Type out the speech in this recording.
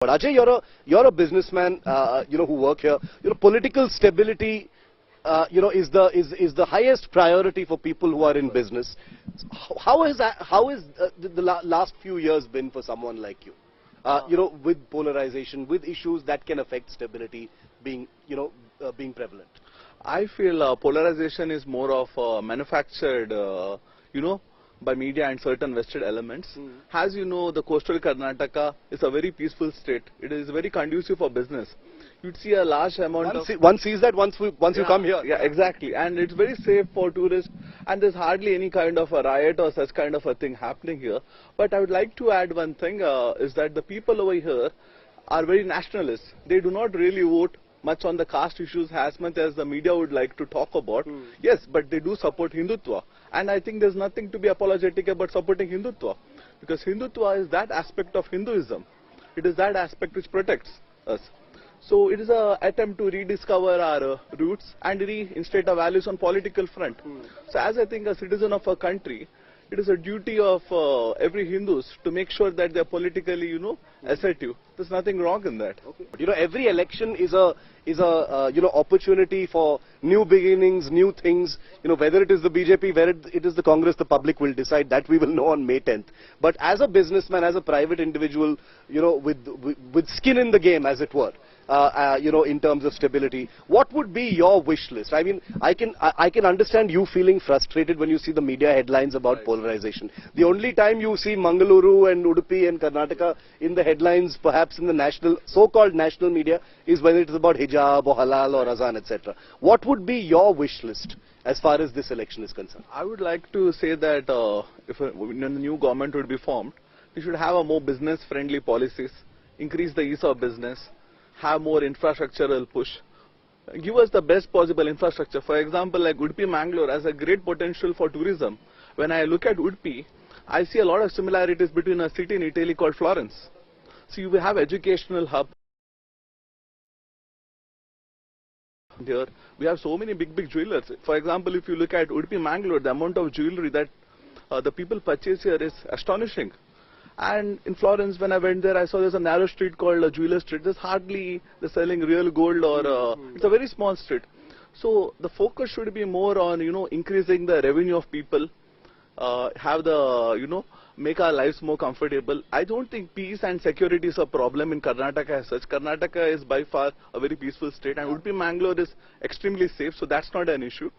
But Ajay, you're a businessman, who work here. Political stability, is the highest priority for people who are in business. How is the last few years been for someone like you? With polarization, with issues that can affect stability being prevalent. I feel polarization is more of manufactured, by media and certain vested elements. As you know, the coastal Karnataka is a very peaceful state. It is very conducive for business. You'd see a large amount one sees that once you come here. Yeah, exactly. And it's very safe for tourists, and there's hardly any kind of a riot or such kind of a thing happening here. But I would like to add one thing, is that the people over here are very nationalist. They do not really vote much on the caste issues as much as the media would like to talk about. Yes, but they do support Hindutva. And I think there's nothing to be apologetic about supporting Hindutva. Because Hindutva is that aspect of Hinduism. It is that aspect which protects us. So it is an attempt to rediscover our roots and reinstate our values on political front. So as I think a citizen of a country, it is a duty of every Hindus to make sure that they are politically, assertive. There's nothing wrong in that. Okay. But, every election is a opportunity for new beginnings, new things. Whether it is the BJP, whether it is the Congress, the public will decide. That we will know on May 10th. But as a businessman, as a private individual, with skin in the game, as it were, in terms of stability, what would be your wish list? I mean, I can understand you feeling frustrated when you see the media headlines about polarization. The only time you see Mangaluru and Udupi and Karnataka in the headlines, perhaps in the so-called national media, is when it is about hijab or halal or azan, etc. What would be your wish list as far as this election is concerned? I would like to say that if a new government would be formed, we should have a more business-friendly policies, increase the ease of business, have more infrastructural push, give us the best possible infrastructure. For example, like Udupi Mangalore has a great potential for tourism. When I look at Udupi, I see a lot of similarities between a city in Italy called Florence. So you will have educational hub. Here we have so many big jewelers. For example, if you look at Udupi Mangalore, the amount of jewelry that the people purchase here is astonishing. And in Florence, when I went there, I saw there's a narrow street called a Jeweler Street. There's hardly they're selling real gold, or it's a very small street. So the focus should be more on increasing the revenue of people, have the make our lives more comfortable. I don't think peace and security is a problem in Karnataka as such. Karnataka is by far a very peaceful state, and Udupi Mangalore is extremely safe, so that's not an issue.